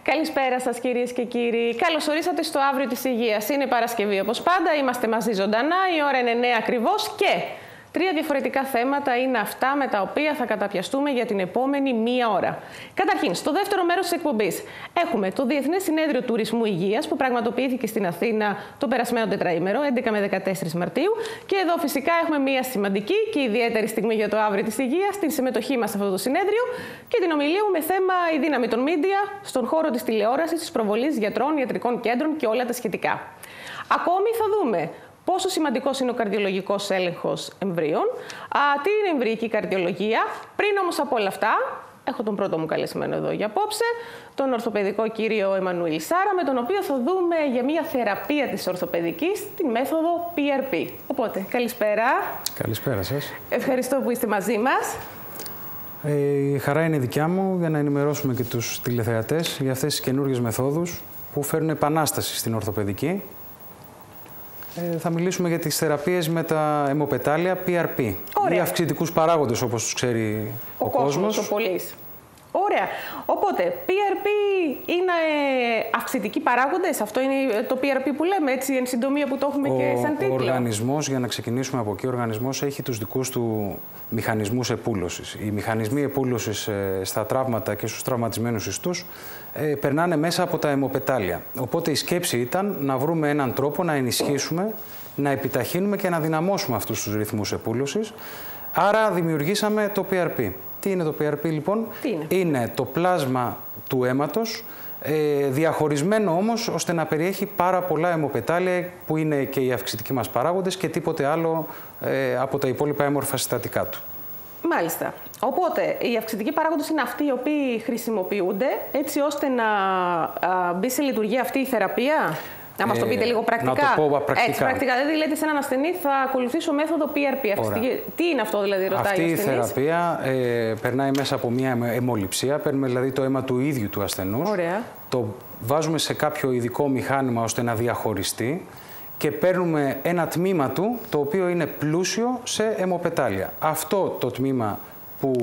Καλησπέρα σας κυρίες και κύριοι. Καλώς ορίσατε στο Αύριο της Υγείας. Είναι Παρασκευή όπως πάντα, είμαστε μαζί ζωντανά, η ώρα είναι 9 ακριβώς και 3 διαφορετικά θέματα είναι αυτά με τα οποία θα καταπιαστούμε για την επόμενη μία ώρα. Καταρχήν, στο δεύτερο μέρος της εκπομπής έχουμε το Διεθνές Συνέδριο Τουρισμού Υγείας που πραγματοποιήθηκε στην Αθήνα το περασμένο τετραήμερο, 11 με 14 Μαρτίου. Και εδώ φυσικά έχουμε μία σημαντική και ιδιαίτερη στιγμή για το Αύριο της Υγείας, την συμμετοχή μας σε αυτό το συνέδριο και την ομιλία μου με θέμα η δύναμη των μίντια στον χώρο της τηλεόρασης, της προβολής γιατρών, ιατρικών κέντρων και όλα τα σχετικά. Ακόμη θα δούμε πόσο σημαντικός είναι ο καρδιολογικός έλεγχος εμβρίων, τι είναι εμβρυϊκή καρδιολογία. Πριν όμως από όλα αυτά, έχω τον πρώτο μου καλεσμένο εδώ για απόψε, τον ορθοπαιδικό κύριο Εμμανουήλ Σάρα, με τον οποίο θα δούμε για μια θεραπεία της ορθοπαιδικής, τη μέθοδο PRP. Οπότε, καλησπέρα. Καλησπέρα σας. Ευχαριστώ που είστε μαζί μας. Η χαρά είναι δικιά μου για να ενημερώσουμε και τους τηλεθεατές για αυτές τις καινούργιες μεθόδους που φέρνουν επανάσταση στην ορθοπαιδική. Θα μιλήσουμε για τις θεραπείες με τα αιμοπετάλια PRP. Ωραία. Ή αυξητικούς παράγοντες, όπως τους ξέρει ο κόσμος. Ο πολύς. Ωραία. Οπότε, PRP είναι αυξητικοί παράγοντες. Αυτό είναι το PRP που λέμε, έτσι, εν συντομία που το έχουμε και σαν τίτλο. Ο οργανισμός, για να ξεκινήσουμε από εκεί, ο οργανισμός έχει τους δικούς του μηχανισμούς επούλωσης. Οι μηχανισμοί επούλωσης στα τραύματα και στους τραυματισμένους ιστούς περνάνε μέσα από τα αιμοπετάλια. Οπότε η σκέψη ήταν να βρούμε έναν τρόπο να ενισχύσουμε, να επιταχύνουμε και να δυναμώσουμε αυτούς τους ρυθμούς επούλωσης. Άρα δημιουργήσαμε το PRP. Τι είναι το PRP λοιπόν? Είναι το πλάσμα του αίματος, διαχωρισμένο όμως ώστε να περιέχει πάρα πολλά αιμοπετάλια που είναι και οι αυξητικοί μας παράγοντες και τίποτε άλλο από τα υπόλοιπα έμορφα συστατικά του. Μάλιστα. Οπότε, οι αυξητικοί παράγοντες είναι αυτοί οι οποίοι χρησιμοποιούνται έτσι ώστε να μπει σε λειτουργία αυτή η θεραπεία. Να μας το πείτε λίγο πρακτικά. Να το πω πρακτικά. Έτσι, πρακτικά. Δηλαδή, λέτε σε έναν ασθενή θα ακολουθήσω μέθοδο PRP. Τι είναι αυτό, δηλαδή, ρωτάει αυτή ο ασθενής. Η θεραπεία περνάει μέσα από μια αιμοληψία. Παίρνουμε δηλαδή το αίμα του ίδιου του ασθενούς. Ωραία. Το βάζουμε σε κάποιο ειδικό μηχάνημα ώστε να διαχωριστεί και παίρνουμε ένα τμήμα του το οποίο είναι πλούσιο σε αιμοπετάλια. Αυτό το τμήμα που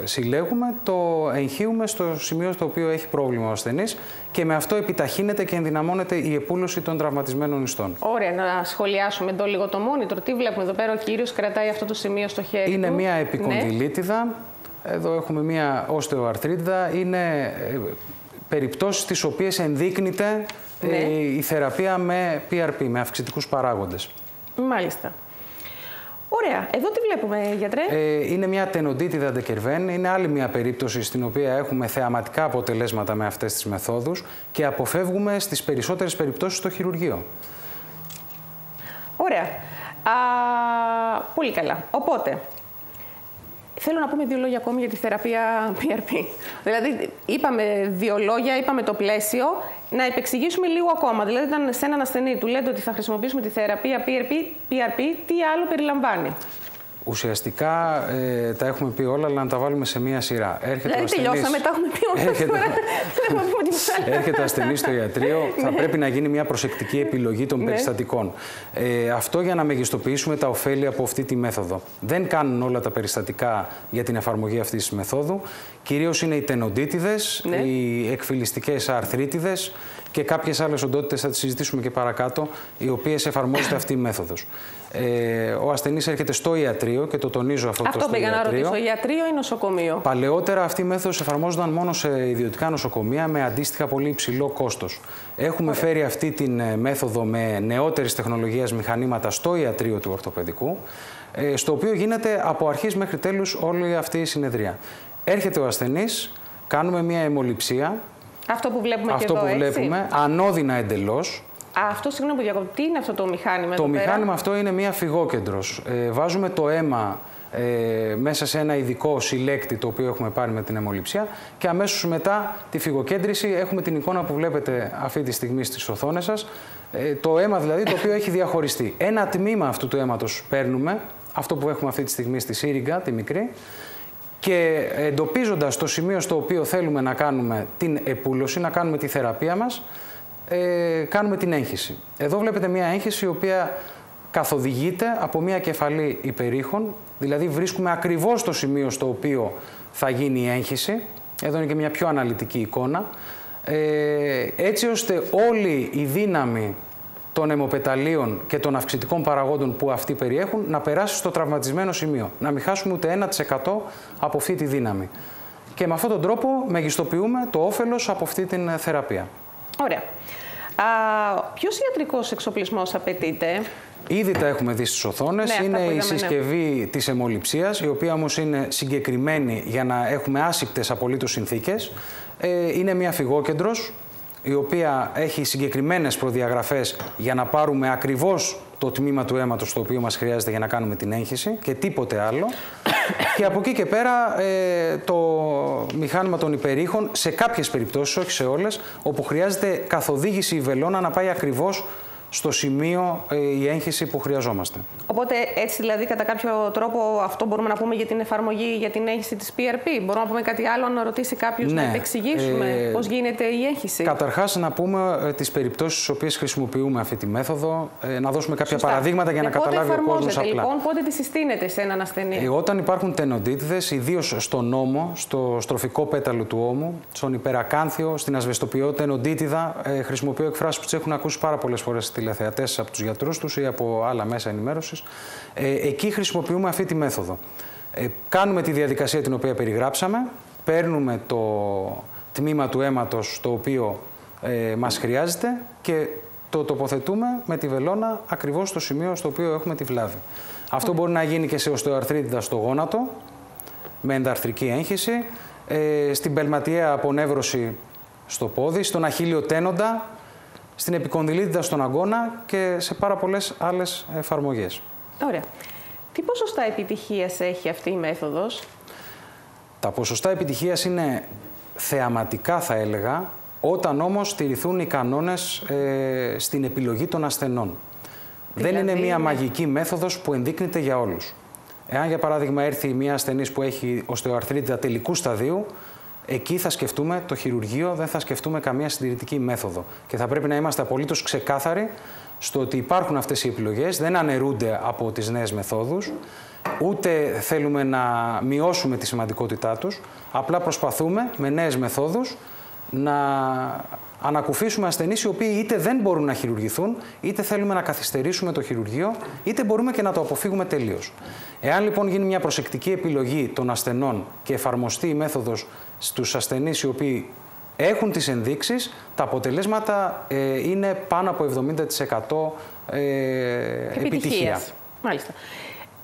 συλλέγουμε το εγχύουμε στο σημείο στο οποίο έχει πρόβλημα ο ασθενής και με αυτό επιταχύνεται και ενδυναμώνεται η επούλωση των τραυματισμένων ιστών. Ωραία, να σχολιάσουμε εδώ λίγο το monitor. Τι βλέπουμε εδώ πέρα, ο κύριος κρατάει αυτό το σημείο στο χέρι είναι του. μια επικονδυλίτιδα, εδώ έχουμε μια οστεοαρτρίτιδα, είναι περιπτώσεις στις οποίες ενδείκνυται η θεραπεία με PRP, με αυξητικούς παράγοντες. Μάλιστα. Ωραία. Εδώ τι βλέπουμε, γιατρέ? Είναι μια τενοντίτιδα ντεκερβέν. Είναι άλλη μια περίπτωση στην οποία έχουμε θεαματικά αποτελέσματα με αυτές τις μεθόδους και αποφεύγουμε στις περισσότερες περιπτώσεις το χειρουργείο. Ωραία. Πολύ καλά. Οπότε, θέλω να πούμε 2 λόγια ακόμη για τη θεραπεία PRP. Δηλαδή, είπαμε 2 λόγια, είπαμε το πλαίσιο. Να επεξηγήσουμε λίγο ακόμα. Δηλαδή, όταν σε έναν ασθενή του λέτε ότι θα χρησιμοποιήσουμε τη θεραπεία PRP, τι άλλο περιλαμβάνει? Ουσιαστικά τα έχουμε πει όλα, αλλά να τα βάλουμε σε μία σειρά. Δηλαδή, τελειώσαμε, τα έχουμε πει όλα. Έρχεται ο ασθενής στο ιατρείο, θα πρέπει να γίνει μια προσεκτική επιλογή των περιστατικών. Αυτό για να μεγιστοποιήσουμε τα ωφέλη από αυτή τη μέθοδο. Δεν κάνουν όλα τα περιστατικά για την εφαρμογή αυτής της μεθόδου. Κυρίως είναι οι τενοντίτιδες, οι εκφυλιστικές αρθρίτιδες και κάποιες άλλες οντότητες, θα τις συζητήσουμε και παρακάτω, οι οποίες εφαρμόζεται αυτή η μέθοδος. Ο ασθενής έρχεται στο ιατρείο και το τονίζω αυτό. Αυτό πήγα να ρωτήσω, ιατρείο ή νοσοκομείο? Παλαιότερα αυτή η μέθοδος εφαρμόζονταν μόνο σε ιδιωτικά νοσοκομεία με αντίστοιχα πολύ υψηλό κόστος. Έχουμε φέρει αυτή τη μέθοδο με νεότερης τεχνολογίας μηχανήματα στο ιατρείο του ορθοπαιδικού, στο οποίο γίνεται από αρχής μέχρι τέλους όλη αυτή η συνεδρία. Έρχεται ο ασθενής, κάνουμε μια αιμοληψία. Αυτό που βλέπουμε και εδώ, βλέπουμε, ανώδυνα εντελώς. Αυτό, συγγνώμη που διακόπτω, τι είναι αυτό το μηχάνημα? Το μηχάνημα αυτό είναι μια φυγόκεντρος. Βάζουμε το αίμα μέσα σε ένα ειδικό συλλέκτη το οποίο έχουμε πάρει με την αιμοληψία και αμέσως μετά τη φυγοκέντρηση έχουμε την εικόνα που βλέπετε αυτή τη στιγμή στις οθόνες σας. Το αίμα δηλαδή το οποίο έχει διαχωριστεί. Ένα τμήμα αυτού του αίματος παίρνουμε, αυτό που έχουμε αυτή τη στιγμή στη σύριγγα, τη μικρή, και εντοπίζοντας το σημείο στο οποίο θέλουμε να κάνουμε την επούλωση, να κάνουμε τη θεραπεία μας, κάνουμε την έγχυση. Εδώ βλέπετε μια έγχυση η οποία καθοδηγείται από μια κεφαλή υπερήχων, δηλαδή βρίσκουμε ακριβώς το σημείο στο οποίο θα γίνει η έγχυση. Εδώ είναι και μια πιο αναλυτική εικόνα. έτσι ώστε όλη η δύναμη των αιμοπεταλίων και των αυξητικών παραγόντων που αυτοί περιέχουν να περάσει στο τραυματισμένο σημείο. Να μην χάσουμε ούτε 1% από αυτή τη δύναμη. Και με αυτόν τον τρόπο μεγιστοποιούμε το όφελος από αυτή την θεραπεία. Ωραία. Ποιος ιατρικός εξοπλισμός απαιτείται? Ήδη τα έχουμε δει στις οθόνες. Ναι, είναι η συσκευή της αιμοληψίας, η οποία όμως είναι συγκεκριμένη για να έχουμε άσηπτες απολύτως συνθήκες. Είναι μια φυγόκεντρος, η οποία έχει συγκεκριμένες προδιαγραφές για να πάρουμε ακριβώς το τμήμα του αίματος το οποίο μας χρειάζεται για να κάνουμε την έγχυση και τίποτε άλλο. Και από εκεί και πέρα το μηχάνημα των υπερήχων, σε κάποιες περιπτώσεις, όχι σε όλες, όπου χρειάζεται καθοδήγηση η βελόνα να πάει ακριβώς στο σημείο η έγχυση που χρειαζόμαστε. Οπότε έτσι δηλαδή κατά κάποιο τρόπο αυτό μπορούμε να πούμε για την εφαρμογή, για την έγχυση της PRP. Μπορούμε να πούμε κάτι άλλο, να ρωτήσει κάποιος, να επεξηγήσουμε πώς γίνεται η έγχυση? Καταρχάς να πούμε τις περιπτώσεις στις οποίες χρησιμοποιούμε αυτή τη μέθοδο, να δώσουμε κάποια παραδείγματα για να καταλάβει ο κόσμος απλά. Λοιπόν, πότε τη συστήνεται σε έναν ασθενή? Όταν υπάρχουν τενοντίτιδες, ιδίως στον ώμο, στο στροφικό πέταλο του ώμου, στον υπερακάνθιο, στην ασβεστοποιό τενοντίτιδα, χρησιμοποιώ εκφράσεις που τις έχουν ακούσει πάρα πολλές φορές τηλεθεατές από τους γιατρούς τους ή από άλλα μέσα ενημέρωσης. Εκεί χρησιμοποιούμε αυτή τη μέθοδο. Κάνουμε τη διαδικασία την οποία περιγράψαμε, παίρνουμε το τμήμα του αίματος το οποίο μας χρειάζεται και το τοποθετούμε με τη βελόνα ακριβώς στο σημείο στο οποίο έχουμε τη βλάβη. Αυτό μπορεί να γίνει και σε οστεοαρθρίτιδα στο γόνατο, με ενδαρθρική έγχυση, στην πελματιαία απονεύρωση στο πόδι, στον αχίλιο τένοντα, στην επικονδυλίτιδα στον αγκώνα και σε πάρα πολλές άλλες εφαρμογές. Ωραία. Τι ποσοστά επιτυχίας έχει αυτή η μέθοδος? Τα ποσοστά επιτυχίας είναι θεαματικά, θα έλεγα, όταν όμως στηριθούν οι κανόνες στην επιλογή των ασθενών. Δηλαδή, δεν είναι μία μαγική μέθοδος που ενδείκνυται για όλους. Εάν, για παράδειγμα, έρθει μία ασθενής που έχει οστεοαρθρίτιδα τελικού σταδίου, εκεί θα σκεφτούμε το χειρουργείο, δεν θα σκεφτούμε καμία συντηρητική μέθοδο. Και θα πρέπει να είμαστε απολύτως ξεκάθαροι στο ότι υπάρχουν αυτές οι επιλογές, δεν αναιρούνται από τις νέες μεθόδους, ούτε θέλουμε να μειώσουμε τη σημαντικότητά τους, απλά προσπαθούμε με νέες μεθόδους να ανακουφίσουμε ασθενείς οι οποίοι είτε δεν μπορούν να χειρουργηθούν, είτε θέλουμε να καθυστερήσουμε το χειρουργείο, είτε μπορούμε και να το αποφύγουμε τελείως. Εάν λοιπόν γίνει μια προσεκτική επιλογή των ασθενών και εφαρμοστεί η μέθοδος στους ασθενείς οι οποίοι έχουν τις ενδείξεις, τα αποτελέσματα είναι πάνω από 70% επιτυχία. Μάλιστα.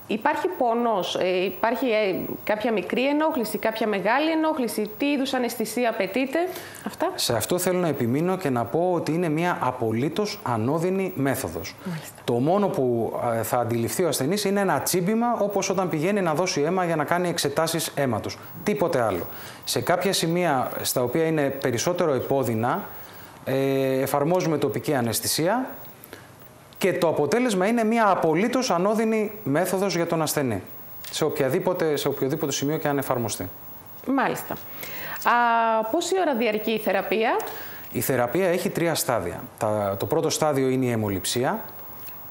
Υπάρχει πόνος, υπάρχει κάποια μικρή ενόχληση, κάποια μεγάλη ενόχληση, τι είδους αναισθησία απαιτείται, αυτά? Σε αυτό θέλω να επιμείνω και να πω ότι είναι μια απολύτως ανώδυνη μέθοδος. Μάλιστα. Το μόνο που θα αντιληφθεί ο ασθενής είναι ένα τσίμπημα, όπως όταν πηγαίνει να δώσει αίμα για να κάνει εξετάσεις αίματος. Τίποτε άλλο. Σε κάποια σημεία στα οποία είναι περισσότερο επώδυνα, εφαρμόζουμε τοπική αναισθησία, και το αποτέλεσμα είναι μια απολύτως ανώδυνη μέθοδος για τον ασθενή, σε οποιοδήποτε σημείο και αν εφαρμοστεί. Μάλιστα. Πόση ώρα διαρκεί η θεραπεία? Η θεραπεία έχει 3 στάδια. Το πρώτο στάδιο είναι η αιμοληψία.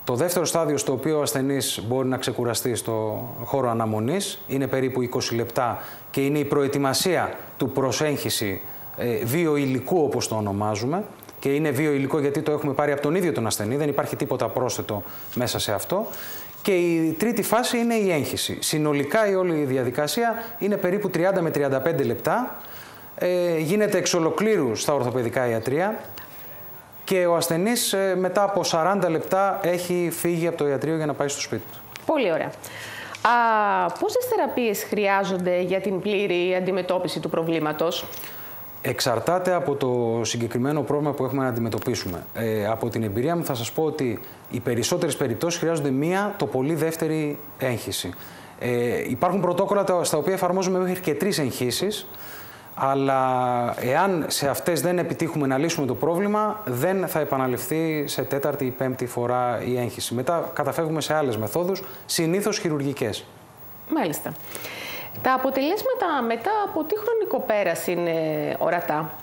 Το δεύτερο στάδιο, στο οποίο ο ασθενής μπορεί να ξεκουραστεί στο χώρο αναμονής, είναι περίπου 20 λεπτά και είναι η προετοιμασία του προς έγχυση βιοηλικού, όπως το ονομάζουμε. Και είναι βιοηλικό γιατί το έχουμε πάρει από τον ίδιο τον ασθενή, δεν υπάρχει τίποτα πρόσθετο μέσα σε αυτό. Και η τρίτη φάση είναι η έγχυση. Συνολικά η όλη διαδικασία είναι περίπου 30 με 35 λεπτά. Γίνεται εξ ολοκλήρου στα ορθοπαιδικά ιατρεία και ο ασθενής μετά από 40 λεπτά έχει φύγει από το ιατρείο για να πάει στο σπίτι του. Πολύ ωραία. Πόσες θεραπείες χρειάζονται για την πλήρη αντιμετώπιση του προβλήματος? Εξαρτάται από το συγκεκριμένο πρόβλημα που έχουμε να αντιμετωπίσουμε. Από την εμπειρία μου θα σας πω ότι οι περισσότερες περιπτώσεις χρειάζονται μία, το πολύ δεύτερη έγχυση. Υπάρχουν πρωτόκολλα στα οποία εφαρμόζουμε μέχρι και 3 εγχύσεις, αλλά εάν σε αυτές δεν επιτύχουμε να λύσουμε το πρόβλημα, δεν θα επαναληφθεί σε 4η ή 5η φορά η έγχυση. Μετά καταφεύγουμε σε άλλες μεθόδους, συνήθως χειρουργικές. Μάλιστα. Τα αποτελέσματα μετά από τι χρονικό πέρας είναι ορατά?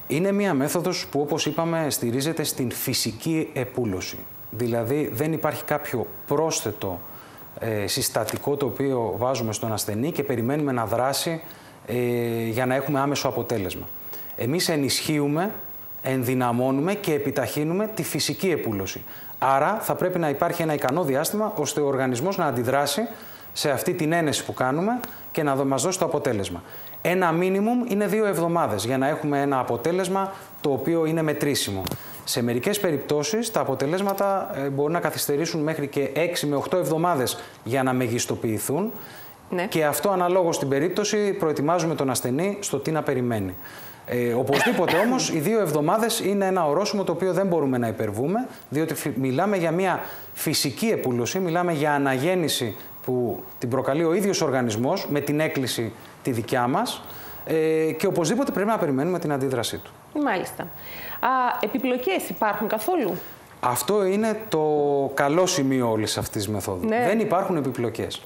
Είναι μία μέθοδος που, όπως είπαμε, στηρίζεται στην φυσική επούλωση. Δηλαδή δεν υπάρχει κάποιο πρόσθετο συστατικό το οποίο βάζουμε στον ασθενή και περιμένουμε να δράσει για να έχουμε άμεσο αποτέλεσμα. Εμείς ενισχύουμε, ενδυναμώνουμε και επιταχύνουμε τη φυσική επούλωση. Άρα θα πρέπει να υπάρχει ένα ικανό διάστημα ώστε ο οργανισμός να αντιδράσει σε αυτή την ένεση που κάνουμε και να μας δώσει το αποτέλεσμα. Ένα μίνιμουμ είναι 2 εβδομάδες για να έχουμε ένα αποτέλεσμα το οποίο είναι μετρήσιμο. Σε μερικές περιπτώσεις τα αποτελέσματα μπορούν να καθυστερήσουν μέχρι και 6 με 8 εβδομάδες για να μεγιστοποιηθούν. Ναι. Και αυτό αναλόγως στην περίπτωση προετοιμάζουμε τον ασθενή στο τι να περιμένει. Οπωσδήποτε όμως οι 2 εβδομάδες είναι ένα ορόσημο το οποίο δεν μπορούμε να υπερβούμε, διότι μιλάμε για μια φυσική επούλωση, μιλάμε για αναγέννηση που την προκαλεί ο ίδιος οργανισμός με την έκκληση τη δικιά μας και οπωσδήποτε πρέπει να περιμένουμε την αντίδρασή του. Μάλιστα. Επιπλοκές υπάρχουν καθόλου? Αυτό είναι το καλό σημείο όλης αυτής της μεθόδου. Ναι. Δεν υπάρχουν επιπλοκές.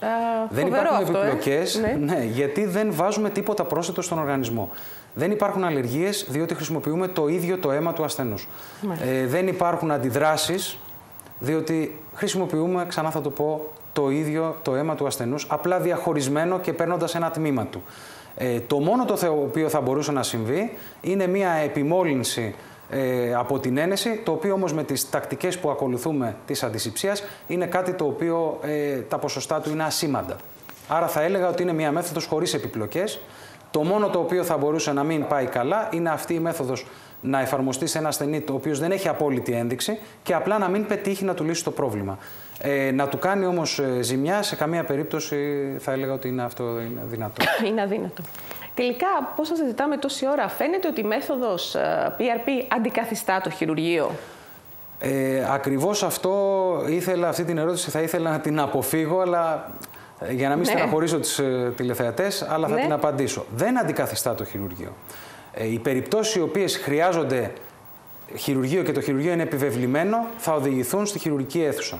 Δεν υπάρχουν επιπλοκές, ναι, γιατί δεν βάζουμε τίποτα πρόσθετο στον οργανισμό. Δεν υπάρχουν αλλεργίες, διότι χρησιμοποιούμε το ίδιο το αίμα του ασθενούς. Δεν υπάρχουν αντιδράσεις, διότι χρησιμοποιούμε, ξανά θα το πω, το ίδιο το αίμα του ασθενούς, απλά διαχωρισμένο και παίρνοντας ένα τμήμα του. Το μόνο το οποίο θα μπορούσε να συμβεί είναι μια επιμόλυνση από την ένεση, το οποίο όμως με τις τακτικές που ακολουθούμε της αντισηψίας είναι κάτι το οποίο τα ποσοστά του είναι ασήμαντα. Άρα θα έλεγα ότι είναι μια μέθοδος χωρίς επιπλοκές. Το μόνο το οποίο θα μπορούσε να μην πάει καλά είναι αυτή η μέθοδος να εφαρμοστεί σε ένα ασθενή ο οποίος δεν έχει απόλυτη ένδειξη και απλά να μην πετύχει να του λύσει το πρόβλημα. Να του κάνει όμως ζημιά, σε καμία περίπτωση θα έλεγα ότι αυτό είναι δυνατό. Είναι αδύνατο. Τελικά, πώς σας συζητάμε τόση ώρα, φαίνεται ότι η μέθοδος PRP αντικαθιστά το χειρουργείο? Ακριβώς αυτό αυτή την ερώτηση θα ήθελα να την αποφύγω, αλλά για να μην στεναχωρήσω τους τηλεθεατές, αλλά θα την απαντήσω. Δεν αντικαθιστά το χειρουργείο. Οι περιπτώσεις οι οποίες χρειάζονται χειρουργείο και το χειρουργείο είναι επιβεβλημένο, θα οδηγηθούν στη χειρουργική αίθουσα.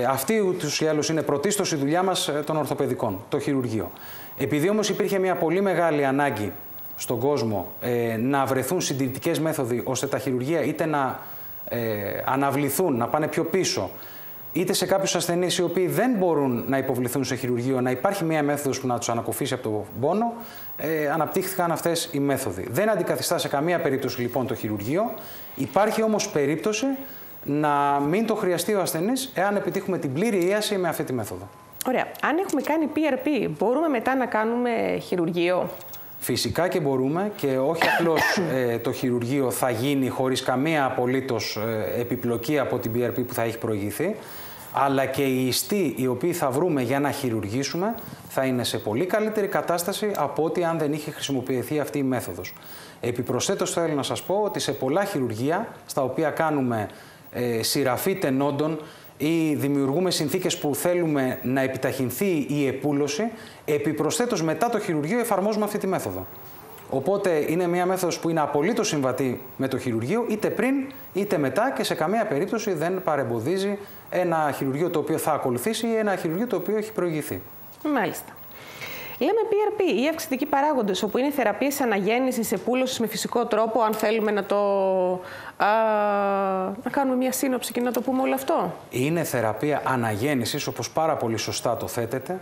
Αυτή ούτως ή άλλως είναι πρωτίστως η δουλειά μας των ορθοπαιδικών, το χειρουργείο. Επειδή όμως υπήρχε μια πολύ μεγάλη ανάγκη στον κόσμο να βρεθούν συντηρητικές μέθοδοι ώστε τα χειρουργεία είτε να αναβληθούν, να πάνε πιο πίσω, είτε σε κάποιους ασθενείς οι οποίοι δεν μπορούν να υποβληθούν σε χειρουργείο, να υπάρχει μια μέθοδος που να τους ανακουφίσει από τον πόνο, αναπτύχθηκαν αυτές οι μέθοδοι. Δεν αντικαθιστά σε καμία περίπτωση λοιπόν το χειρουργείο. Υπάρχει όμως περίπτωση να μην το χρειαστεί ο ασθενής εάν επιτύχουμε την πλήρη ίαση με αυτή τη μέθοδο. Ωραία. Αν έχουμε κάνει PRP, μπορούμε μετά να κάνουμε χειρουργείο? Φυσικά και μπορούμε, και όχι απλώς το χειρουργείο θα γίνει χωρίς καμία απολύτως επιπλοκή από την PRP που θα έχει προηγηθεί, αλλά και οι ιστοί οι οποίοι θα βρούμε για να χειρουργήσουμε θα είναι σε πολύ καλύτερη κατάσταση από ό,τι αν δεν είχε χρησιμοποιηθεί αυτή η μέθοδος. Επιπροσθέτως θέλω να σας πω ότι σε πολλά χειρουργεία στα οποία κάνουμε σειραφή τενόντων ή δημιουργούμε συνθήκες που θέλουμε να επιταχυνθεί η επούλωση, επιπροσθέτως μετά το χειρουργείο εφαρμόζουμε αυτή τη μέθοδο. Οπότε είναι μια μέθοδος που είναι απολύτως συμβατή με το χειρουργείο, είτε πριν είτε μετά, και σε καμία περίπτωση δεν παρεμποδίζει ένα χειρουργείο το οποίο θα ακολουθήσει ή ένα χειρουργείο το οποίο έχει προηγηθεί. Μάλιστα. Λέμε PRP ή αυξητικοί παράγοντες, όπου είναι θεραπείες αναγέννησης, επούλωσης με φυσικό τρόπο, αν θέλουμε να κάνουμε μια σύνοψη και να το πούμε όλο αυτό. Είναι θεραπεία αναγέννησης, όπως πάρα πολύ σωστά το θέτετε,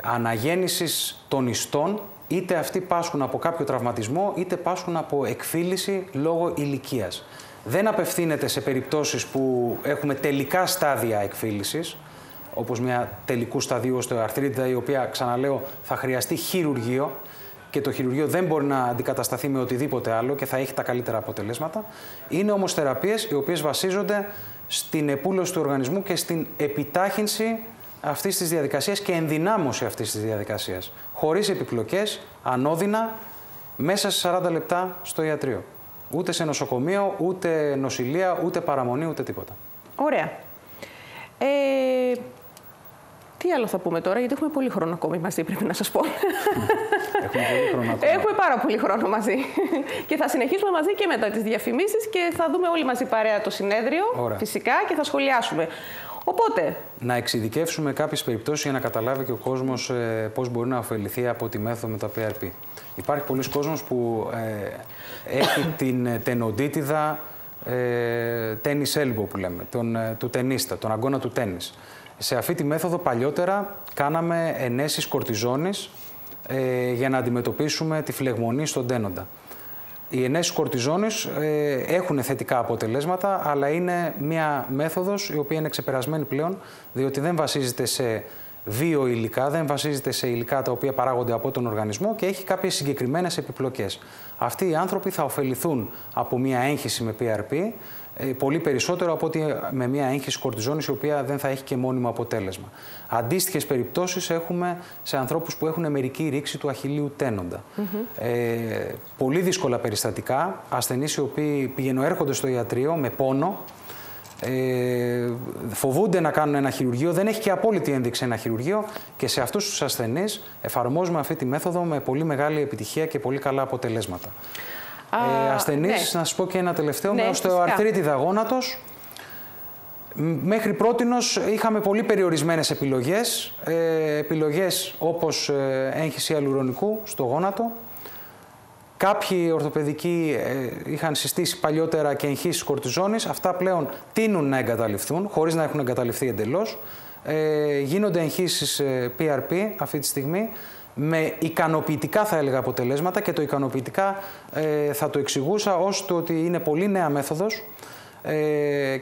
αναγέννησης των ιστών, είτε αυτοί πάσχουν από κάποιο τραυματισμό, είτε πάσχουν από εκφύλιση λόγω ηλικίας. Δεν απευθύνεται σε περιπτώσεις που έχουμε τελικά στάδια εκφύλισης, όπως μια τελικού σταδίου οστεοαρθρίτιδα, η οποία, ξαναλέω, θα χρειαστεί χειρουργείο και το χειρουργείο δεν μπορεί να αντικατασταθεί με οτιδήποτε άλλο και θα έχει τα καλύτερα αποτελέσματα. Είναι όμως θεραπείες οι οποίες βασίζονται στην επούλωση του οργανισμού και στην επιτάχυνση αυτής της διαδικασίας και ενδυνάμωση αυτής της διαδικασίας. Χωρίς επιπλοκές, ανώδυνα, μέσα σε 40 λεπτά στο ιατρείο. Ούτε σε νοσοκομείο, ούτε νοσηλεία, ούτε παραμονή, ούτε τίποτα. Ωραία. Τι άλλο θα πούμε τώρα, γιατί έχουμε πολύ χρόνο ακόμη μαζί, πρέπει να σας πω. Έχουμε πολύ χρόνο ακόμη. Έχουμε πάρα πολύ χρόνο μαζί. Και θα συνεχίσουμε μαζί και μετά τις διαφημίσεις και θα δούμε όλοι μαζί παρέα το συνέδριο, φυσικά, και θα σχολιάσουμε. Οπότε... Να εξειδικεύσουμε κάποιες περιπτώσεις για να καταλάβει και ο κόσμος πώς μπορεί να ωφεληθεί από τη μέθοδο με τα PRP. Υπάρχει πολλοί κόσμος που έχει την τενοντίτιδα, tennis elbow που λέμε, του τενίστα, τον αγκώνα του τένις. Σε αυτή τη μέθοδο παλιότερα κάναμε ενέσεις κορτιζόνης για να αντιμετωπίσουμε τη φλεγμονή στον τένοντα. Οι ενέσεις κορτιζόνης έχουν θετικά αποτελέσματα, αλλά είναι μια μέθοδος η οποία είναι ξεπερασμένη πλέον, διότι δεν βασίζεται σε βιοηλικά, δεν βασίζεται σε υλικά τα οποία παράγονται από τον οργανισμό και έχει κάποιες συγκεκριμένες επιπλοκές. Αυτοί οι άνθρωποι θα ωφεληθούν από μια έγχυση με PRP πολύ περισσότερο από ότι με μια έγχυση κορτιζόνης, η οποία δεν θα έχει και μόνιμο αποτέλεσμα. Αντίστοιχες περιπτώσεις έχουμε σε ανθρώπους που έχουν μερική ρήξη του αχιλλείου τένοντα. Πολύ δύσκολα περιστατικά, ασθενείς οι οποίοι έρχονται στο ιατρείο με πόνο, φοβούνται να κάνουν ένα χειρουργείο, δεν έχει και απόλυτη ένδειξη ένα χειρουργείο, και σε αυτούς τους ασθενείς εφαρμόζουμε αυτή τη μέθοδο με πολύ μεγάλη επιτυχία και πολύ καλά αποτελέσματα. Ασθενείς, ναι. Να σας πω και ένα τελευταίο, με οστεοαρθρίτιδα γόνατος. Μέχρι πρότινος είχαμε πολύ περιορισμένες επιλογές, επιλογές όπως έγχυση αλουρονικού στο γόνατο. Κάποιοι ορθοπαιδικοί είχαν συστήσει παλιότερα και εγχύσεις κορτιζόνης. Αυτά πλέον τείνουν να εγκαταλειφθούν, χωρίς να έχουν εγκαταλειφθεί εντελώς. Γίνονται εγχύσεις PRP αυτή τη στιγμή, με ικανοποιητικά, θα έλεγα, αποτελέσματα, και το ικανοποιητικά θα το εξηγούσα ως το ότι είναι πολύ νέα μέθοδος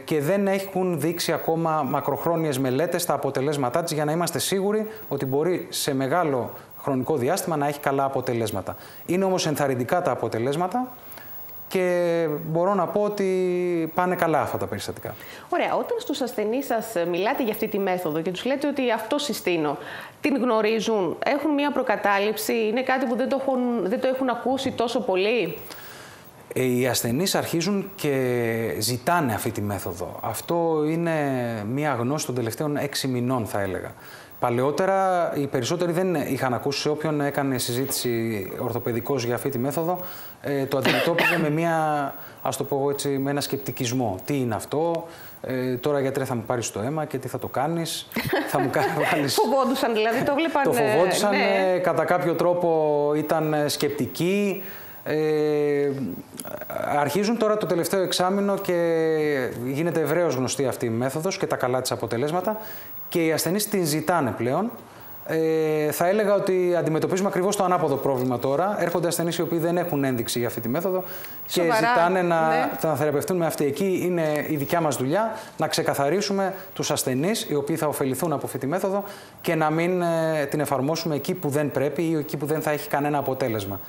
και δεν έχουν δείξει ακόμα μακροχρόνιες μελέτες τα αποτελέσματά της, για να είμαστε σίγουροι ότι μπορεί σε μεγάλο χρονικό διάστημα να έχει καλά αποτελέσματα. Είναι όμως ενθαρρυντικά τα αποτελέσματα και μπορώ να πω ότι πάνε καλά αυτά τα περιστατικά. Ωραία. Όταν στους ασθενείς σας μιλάτε για αυτή τη μέθοδο και τους λέτε ότι αυτό συστήνω, την γνωρίζουν, έχουν μια προκατάληψη, είναι κάτι που δεν το έχουν ακούσει τόσο πολύ? Οι ασθενείς αρχίζουν και ζητάνε αυτή τη μέθοδο. Αυτό είναι μια γνώση των τελευταίων 6 μηνών, θα έλεγα. Παλαιότερα οι περισσότεροι δεν είχαν ακούσει. Σε όποιον έκανε συζήτηση ορθοπαιδικός για αυτή τη μέθοδο, το αντιμετώπιζε με μια, ας το πω έτσι, με ένα σκεπτικισμό. Τι είναι αυτό, τώρα γιατρέ θα μου πάρεις το αίμα και τι θα το κάνεις, θα μου κάνεις... Φοβόντουσαν δηλαδή, το βλέπαν. Το φοβόντουσαν, ναι. Κατά κάποιο τρόπο ήταν σκεπτικοί. Αρχίζουν τώρα το τελευταίο εξάμηνο και γίνεται ευρέως γνωστή αυτή η μέθοδος και τα καλά της αποτελέσματα, και οι ασθενείς την ζητάνε πλέον. Θα έλεγα ότι αντιμετωπίζουμε ακριβώς το ανάποδο πρόβλημα τώρα. Έρχονται ασθενείς οι οποίοι δεν έχουν ένδειξη για αυτή τη μέθοδο. Σοβαρά, και ζητάνε να θεραπευτούν με αυτή. Εκεί είναι η δικιά μας δουλειά, να ξεκαθαρίσουμε τους ασθενείς οι οποίοι θα ωφεληθούν από αυτή τη μέθοδο και να μην την εφαρμόσουμε εκεί που δεν πρέπει ή εκεί που δεν θα έχει κανένα αποτέλεσμα.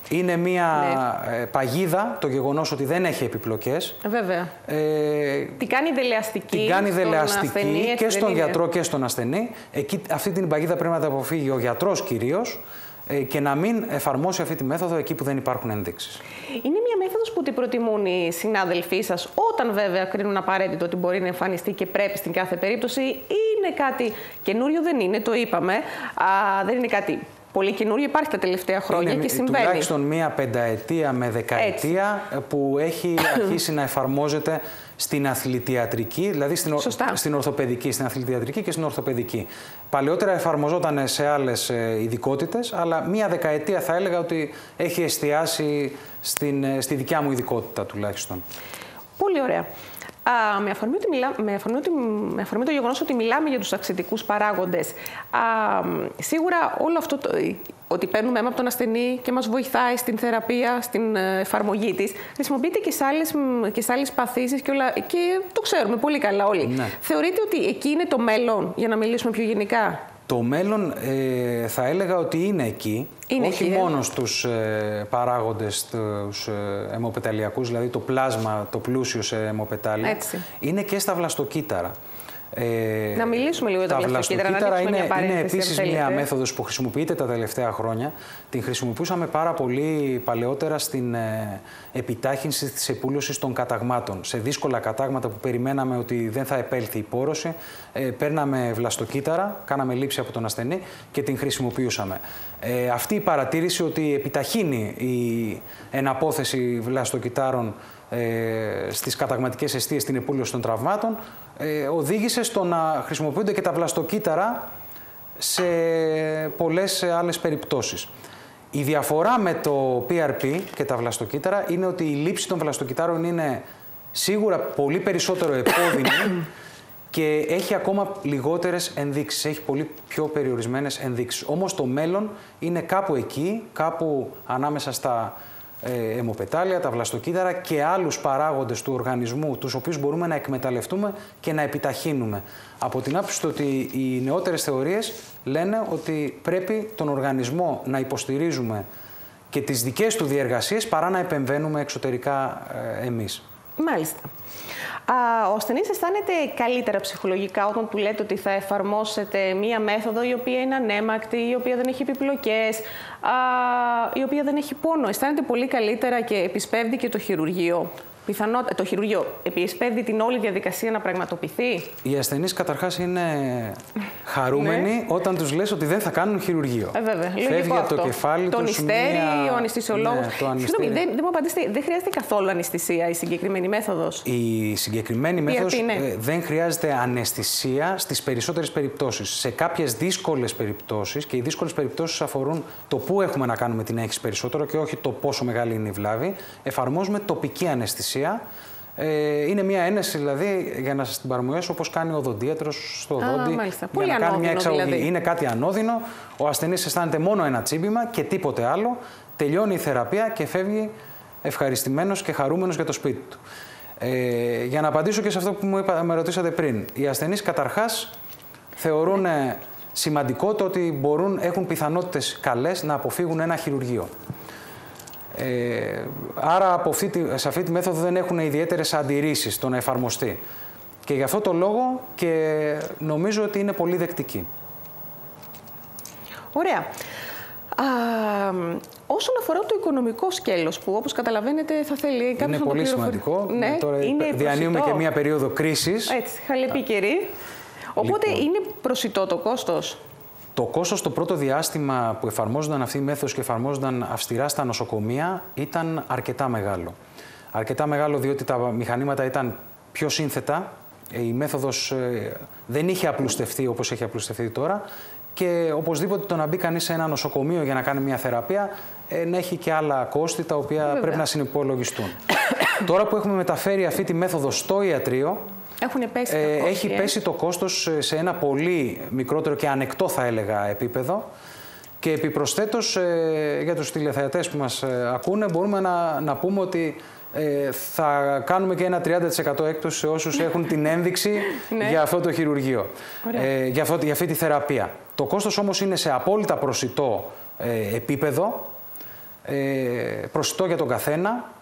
Είναι μια παγίδα το γεγονός ότι δεν έχει επιπλοκές. Βέβαια. Την κάνει δελεαστική. Την κάνει δελεαστική και στον γιατρό και στον ασθενή. Αυτή την παγίδα πρέπει να την αποφύγει ο γιατρός κυρίως και να μην εφαρμόσει αυτή τη μέθοδο εκεί που δεν υπάρχουν ενδείξεις. Είναι μια μέθοδος που την προτιμούν οι συνάδελφοί σας, όταν βέβαια κρίνουν απαραίτητο ότι μπορεί να εμφανιστεί και πρέπει στην κάθε περίπτωση, ή είναι κάτι καινούριο? Δεν είναι, το είπαμε. Δεν είναι κάτι πολύ καινούριο, υπάρχει τα τελευταία χρόνια και συμβαίνει. Τουλάχιστον μία πενταετία με δεκαετία που έχει αρχίσει να εφαρμόζεται στην αθλητιατρική, δηλαδή στην ορθοπαιδική, στην αθλητιατρική και στην ορθοπαιδική. Παλαιότερα εφαρμοζόταν σε άλλες ειδικότητες, αλλά μία δεκαετία θα έλεγα ότι έχει εστιάσει στη δικιά μου ειδικότητα τουλάχιστον. Πολύ ωραία. Με αφορμή το γεγονός ότι μιλάμε για τους αυξητικούς παράγοντες, σίγουρα όλο αυτό ότι παίρνουμε αίμα από τον ασθενή και μας βοηθάει στην θεραπεία, στην εφαρμογή της, χρησιμοποιείται και σε άλλες παθήσεις και το ξέρουμε πολύ καλά όλοι. Ναι. Θεωρείτε ότι εκεί είναι το μέλλον, για να μιλήσουμε πιο γενικά? Το μέλλον θα έλεγα ότι είναι εκεί, όχι μόνο στους παράγοντες τους αιμοπεταλιακούς, δηλαδή το πλάσμα, το πλούσιο σε αιμοπετάλια, είναι και στα βλαστοκύτταρα. Να μιλήσουμε λίγο για τα βλαστοκύτταρα. Τα βλαστοκύτταρα είναι επίσης μια μέθοδος που χρησιμοποιείται τα τελευταία χρόνια. Την χρησιμοποιούσαμε πάρα πολύ παλαιότερα στην επιτάχυνση της επούλωσης των καταγμάτων. Σε δύσκολα κατάγματα που περιμέναμε ότι δεν θα επέλθει η πόρωση, παίρναμε βλαστοκύτταρα, κάναμε λήψη από τον ασθενή και την χρησιμοποιούσαμε. Αυτή η παρατήρηση ότι επιταχύνει η εναπόθεση βλαστοκυτάρων στις καταγματικές αιστείες, στην επούλωση των τραυμάτων, οδήγησε στο να χρησιμοποιούνται και τα βλαστοκύτταρα σε πολλές άλλες περιπτώσεις. Η διαφορά με το PRP και τα βλαστοκύτταρα είναι ότι η λήψη των βλαστοκυτάρων είναι σίγουρα πολύ περισσότερο επώδυνη και έχει ακόμα λιγότερες ενδείξεις, έχει πολύ πιο περιορισμένες ενδείξεις. Όμως το μέλλον είναι κάπου εκεί, κάπου ανάμεσα στα αιμοπετάλια, τα βλαστοκύτταρα και άλλους παράγοντες του οργανισμού, τους οποίους μπορούμε να εκμεταλλευτούμε και να επιταχύνουμε. Από την άποψη ότι οι νεότερες θεωρίες λένε ότι πρέπει τον οργανισμό να υποστηρίζουμε και τις δικές του διεργασίες παρά να επεμβαίνουμε εξωτερικά εμείς. Μάλιστα. Ο ασθενής αισθάνεται καλύτερα ψυχολογικά όταν του λέτε ότι θα εφαρμόσετε μία μέθοδο η οποία είναι ανέμακτη, η οποία δεν έχει επιπλοκές, η οποία δεν έχει πόνο. Αισθάνεται πολύ καλύτερα και επισπεύδει και το χειρουργείο. Το χειρουργείο επισπεύδει την όλη διαδικασία να πραγματοποιηθεί. Οι ασθενείς καταρχάς είναι χαρούμενοι όταν τους λες ότι δεν θα κάνουν χειρουργείο. Βέβαια. Φεύγει από το κεφάλι τον τους νηστέρι, ο αναισθησιολόγος. Ναι, συγγνώμη, δεν μου απαντήσετε, δεν χρειάζεται καθόλου αναισθησία η συγκεκριμένη μέθοδος? Η συγκεκριμένη μέθοδος δεν χρειάζεται αναισθησία στις περισσότερες περιπτώσεις. Σε κάποιες δύσκολες περιπτώσεις, και οι δύσκολες περιπτώσεις αφορούν το πού έχουμε να κάνουμε την έγχυση περισσότερο και όχι το πόσο μεγάλη είναι η βλάβη, εφαρμόζουμε τοπική αναισθησία. Είναι μια ένεση, δηλαδή, για να σας την παρομοιώσω, όπως κάνει ο οδοντίατρος στο δόντι. Για να κάνει μια εξαγωγή. Δηλαδή. Είναι κάτι ανώδυνο, ο ασθενής αισθάνεται μόνο ένα τσίμπημα και τίποτε άλλο, τελειώνει η θεραπεία και φεύγει ευχαριστημένος και χαρούμενος για το σπίτι του. Για να απαντήσω και σε αυτό που με ρωτήσατε πριν, οι ασθενείς καταρχάς θεωρούν σημαντικό το ότι έχουν πιθανότητες καλές να αποφύγουν ένα χειρουργείο. Άρα σε αυτή τη μέθοδο δεν έχουν ιδιαίτερες αντιρρήσεις στο να εφαρμοστεί. Και γι' αυτό το λόγο και νομίζω ότι είναι πολύ δεκτική. Ωραία. Όσον αφορά το οικονομικό σκέλος, που όπως καταλαβαίνετε θα θέλει κάποιος να το πληροφορεί. Είναι πολύ σημαντικό. Ναι, τώρα διανύουμε και μία περίοδο κρίσης. Έτσι, χαλεπίκαιρη. Οπότε λοιπόν, είναι προσιτό το κόστος? Το κόστος το πρώτο διάστημα που εφαρμόζονταν αυτή η μέθοδος και εφαρμόζονταν αυστηρά στα νοσοκομεία ήταν αρκετά μεγάλο. Αρκετά μεγάλο διότι τα μηχανήματα ήταν πιο σύνθετα, η μέθοδος δεν είχε απλουστευτεί όπως έχει απλουστευτεί τώρα και οπωσδήποτε το να μπει κανείς σε ένα νοσοκομείο για να κάνει μια θεραπεία να έχει και άλλα κόστη τα οποία πρέπει να συνυπολογιστούν. Τώρα που έχουμε μεταφέρει αυτή τη μέθοδο στο ιατρείο, έχει πέσει το κόστος σε ένα πολύ μικρότερο και ανεκτό, θα έλεγα, επίπεδο και επιπροσθέτως για τους τηλεθεατές που μας ακούνε μπορούμε να πούμε ότι θα κάνουμε και ένα 30% έκπτωση σε όσους έχουν την ένδειξη για αυτό το χειρουργείο, για αυτή τη θεραπεία. Το κόστος όμως είναι σε απόλυτα προσιτό επίπεδο, προσιτό για τον καθένα.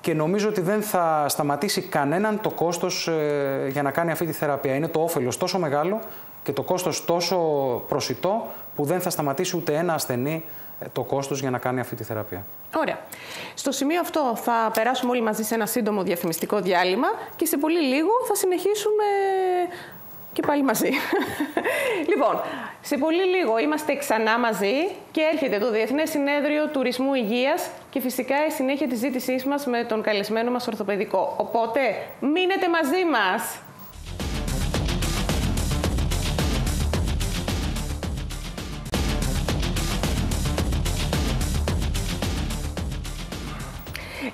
Και νομίζω ότι δεν θα σταματήσει κανέναν το κόστος για να κάνει αυτή τη θεραπεία. Είναι το όφελος τόσο μεγάλο και το κόστος τόσο προσιτό που δεν θα σταματήσει ούτε ένα ασθενή το κόστος για να κάνει αυτή τη θεραπεία. Ωραία. Στο σημείο αυτό θα περάσουμε όλοι μαζί σε ένα σύντομο διαφημιστικό διάλειμμα και σε πολύ λίγο θα συνεχίσουμε και πάλι μαζί. Λοιπόν, σε πολύ λίγο είμαστε ξανά μαζί και έρχεται το Διεθνές Συνέδριο Τουρισμού Υγείας και φυσικά η συνέχεια της ζήτησής μας με τον καλεσμένο μας ορθοπαιδικό. Οπότε, μείνετε μαζί μας!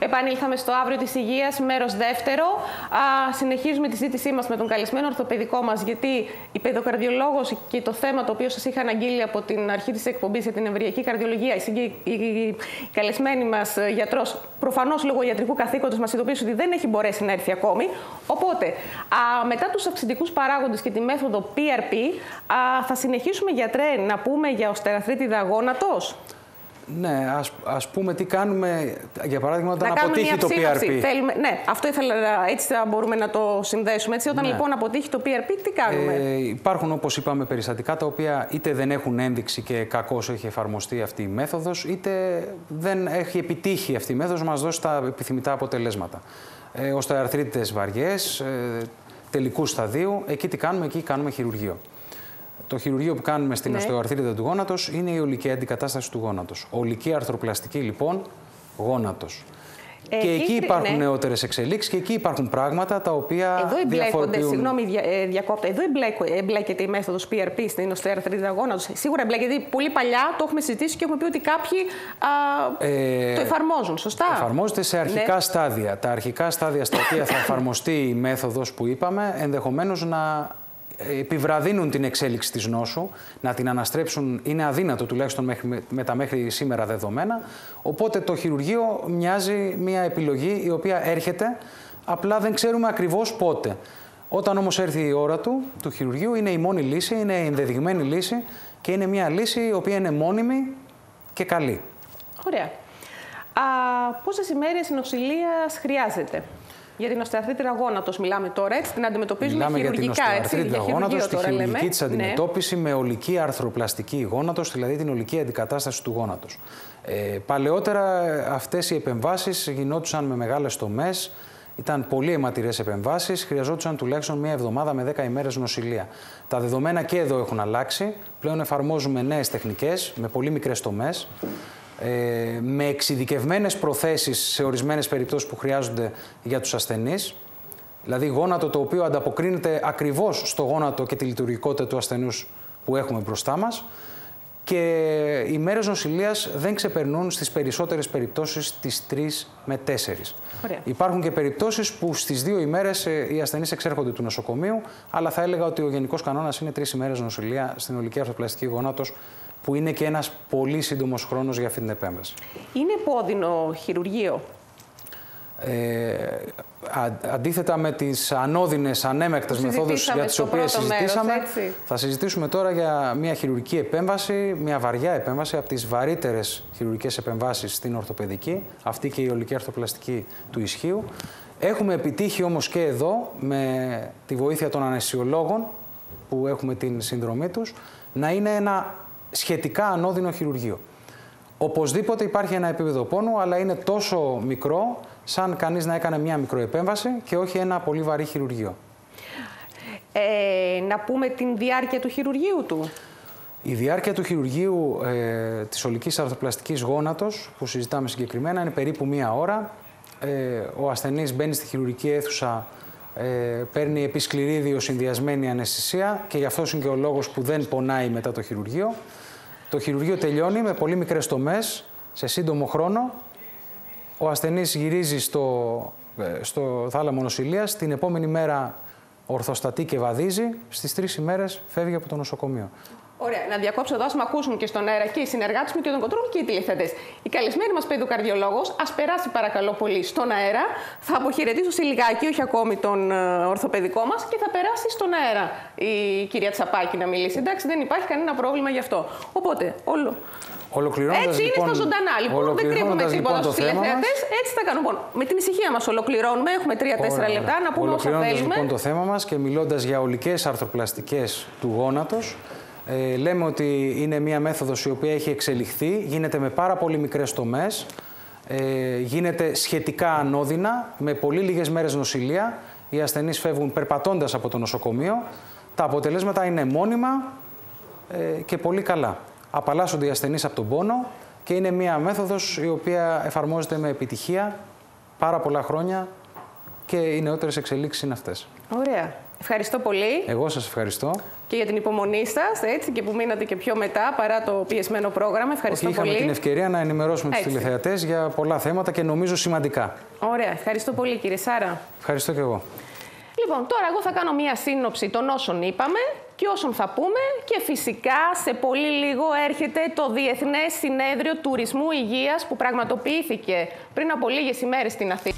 Επανήλθαμε στο Αύριο της Υγείας, μέρος δεύτερο. Συνεχίζουμε τη συζήτησή μας με τον καλεσμένο ορθοπαιδικό μας, γιατί η παιδοκαρδιολόγος και το θέμα το οποίο σας είχα αναγγείλει από την αρχή της εκπομπής για την εμβρυακή καρδιολογία, η καλεσμένη μας γιατρός, προφανώς λόγω ιατρικού καθήκοντος, μας ειδοποίησε ότι δεν έχει μπορέσει να έρθει ακόμη. Οπότε, μετά τους αυξητικούς παράγοντες και τη μέθοδο PRP, θα συνεχίσουμε, γιατρέ, να πούμε για οστεοαρθρίτιδα γόνατος. Ναι, ας πούμε τι κάνουμε, για παράδειγμα, όταν αποτύχει το PRP. Ναι, αυτό ήθελα, έτσι θα μπορούμε να το συνδέσουμε. Έτσι, όταν λοιπόν αποτύχει το PRP, τι κάνουμε? Υπάρχουν, όπως είπαμε, περιστατικά τα οποία είτε δεν έχουν ένδειξη και κακώς έχει εφαρμοστεί αυτή η μέθοδος, είτε δεν έχει επιτύχει αυτή η μέθοδος να μας δώσει τα επιθυμητά αποτελέσματα. Οστεοαρθρίτιδες βαριές, τελικού σταδίου, εκεί τι κάνουμε? Εκεί κάνουμε χειρουργείο. Το χειρουργείο που κάνουμε στην οστεοαρθρίτιδα του γόνατος είναι η ολική αντικατάσταση του γόνατος. Ολική αρθροπλαστική, λοιπόν, γόνατος. Και εκεί υπάρχουν νεότερες εξελίξεις και εκεί υπάρχουν πράγματα τα οποία εδώ εμπλέκονται, συγγνώμη, διακόπτω, εδώ εμπλέκεται η μέθοδος PRP στην οστεοαρθρίτιδα γόνατος. Σίγουρα εμπλέκεται, πολύ παλιά το έχουμε συζητήσει και έχουμε πει ότι κάποιοι το εφαρμόζουν, σωστά? Εφαρμόζεται σε αρχικά στάδια. Τα αρχικά στάδια στα οποία θα εφαρμοστεί η μέθοδος που είπαμε, ενδεχομένως να επιβραδύνουν την εξέλιξη της νόσου, να την αναστρέψουν είναι αδύνατο τουλάχιστον με τα μέχρι σήμερα δεδομένα, οπότε το χειρουργείο μοιάζει μια επιλογή η οποία έρχεται, απλά δεν ξέρουμε ακριβώς πότε. Όταν όμως έρθει η ώρα του χειρουργείου είναι η μόνη λύση, είναι η ενδεδειγμένη λύση και είναι μια λύση η οποία είναι μόνιμη και καλή. Ωραία. Πόσες ημέρες νοσηλείας χρειάζεται για την οστεοαρθρίτιδα γόνατος μιλάμε τώρα, έτσι, την αντιμετωπίζουμε χειρουργικά, για την οστεοαρθρίτιδα γόνατος, τη χειρουργική της αντιμετώπιση με ολική αρθροπλαστική γόνατος, δηλαδή την ολική αντικατάσταση του γόνατος. Παλαιότερα αυτές οι επεμβάσεις γινόντουσαν με μεγάλες τομές, ήταν πολύ αιματηρές επεμβάσεις, χρειαζόντουσαν τουλάχιστον μία εβδομάδα με 10 ημέρες νοσηλεία. Τα δεδομένα και εδώ έχουν αλλάξει, πλέον εφαρμόζουμε νέες τεχνικές με πολύ μικρές τομές, με εξειδικευμένες προθέσεις σε ορισμένες περιπτώσεις που χρειάζονται για τους ασθενείς, δηλαδή γόνατο το οποίο ανταποκρίνεται ακριβώς στο γόνατο και τη λειτουργικότητα του ασθενούς που έχουμε μπροστά μας, και οι μέρες νοσηλείας δεν ξεπερνούν στις περισσότερες περιπτώσεις τις 3 με 4. Ωραία. Υπάρχουν και περιπτώσεις που στις 2 ημέρες οι ασθενείς εξέρχονται του νοσοκομείου, αλλά θα έλεγα ότι ο γενικός κανόνας είναι 3 ημέρες νοσηλεία στην ολική αρθροπλαστική γόνατος, που είναι και ένας πολύ σύντομος χρόνος για αυτή την επέμβαση. Είναι επώδυνο χειρουργείο? Αντίθετα με τις ανώδυνες, ανέμεκτες μεθόδους για τις οποίες συζητήσαμε, θα συζητήσουμε τώρα για μια χειρουργική επέμβαση, μια βαριά επέμβαση, από τις βαρύτερες χειρουργικές επεμβάσεις στην ορθοπαιδική, αυτή και η ολική αρθροπλαστική του ισχύου. Έχουμε επιτύχει όμως και εδώ, με τη βοήθεια των αναισθησιολόγων, που έχουμε την συνδρομή τους, να είναι ένα σχετικά ανώδυνο χειρουργείο. Οπωσδήποτε υπάρχει ένα επίπεδο πόνου, αλλά είναι τόσο μικρό, σαν κανείς να έκανε μια μικροεπέμβαση και όχι ένα πολύ βαρύ χειρουργείο. Να πούμε την διάρκεια του χειρουργείου του. Η διάρκεια του χειρουργείου της ολικής αρθροπλαστικής γόνατος, που συζητάμε συγκεκριμένα, είναι περίπου 1 ώρα. Ο ασθενής μπαίνει στη χειρουργική αίθουσα, παίρνει επισκληρίδιο συνδυασμένη αναισθησία και γι' αυτό είναι και ο λόγος που δεν πονάει μετά το χειρουργείο. Το χειρουργείο τελειώνει με πολύ μικρές τομές, σε σύντομο χρόνο. Ο ασθενής γυρίζει στο θάλαμο νοσηλείας, την επόμενη μέρα ορθοστατεί και βαδίζει, στις 3 ημέρες φεύγει από το νοσοκομείο. Ωραία. Να διακόψω εδώ, ας με ακούσουν και στον αέρα και οι συνεργάτες μου και τον κοντρόλ και οι τηλεθεατές. Η καλεσμένη μας παιδοκαρδιολόγος, ας περάσει παρακαλώ πολύ στον αέρα. Θα αποχαιρετήσω σε λιγάκι, όχι ακόμη τον ορθοπαιδικό μας, και θα περάσει στον αέρα η κυρία Τσαπάκη να μιλήσει. Εντάξει, δεν υπάρχει κανένα πρόβλημα γι' αυτό. Οπότε, έτσι είναι στα ζωντανά. Λοιπόν, δεν κρύβουμε τίποτα στους τηλεθεατές. Έτσι θα κάνουμε. Με την ησυχία μας ολοκληρώνουμε. Έχουμε 3-4 λεπτά να πούμε όσα θέλουμε. Ολοκληρώνοντας λοιπόν το θέμα μας και μιλώντας για ολικές αρθροπλαστικές του γόνατος, λέμε ότι είναι μια μέθοδος η οποία έχει εξελιχθεί, γίνεται με πάρα πολύ μικρές τομές, γίνεται σχετικά ανώδυνα, με πολύ λίγες μέρες νοσηλεία. Οι ασθενείς φεύγουν περπατώντας από το νοσοκομείο. Τα αποτελέσματα είναι μόνιμα και πολύ καλά. Απαλλάσσονται οι ασθενείς από τον πόνο και είναι μια μέθοδος η οποία εφαρμόζεται με επιτυχία πάρα πολλά χρόνια και οι νεότερες εξελίξεις είναι αυτές. Ωραία. Ευχαριστώ πολύ. Εγώ σας ευχαριστώ. Και για την υπομονή σας, έτσι, και που μείνατε και πιο μετά παρά το πιεσμένο πρόγραμμα. Ευχαριστώ πολύ. Είχαμε την ευκαιρία να ενημερώσουμε τους τηλεθεατές για πολλά θέματα και νομίζω σημαντικά. Ωραία. Ευχαριστώ πολύ, κύριε Σάρα. Ευχαριστώ και εγώ. Λοιπόν, τώρα εγώ θα κάνω μία σύνοψη των όσων είπαμε και όσων θα πούμε και φυσικά σε πολύ λίγο έρχεται το Διεθνές Συνέδριο Τουρισμού Υγείας που πραγματοποιήθηκε πριν από λίγες ημέρες στην Αθήνα.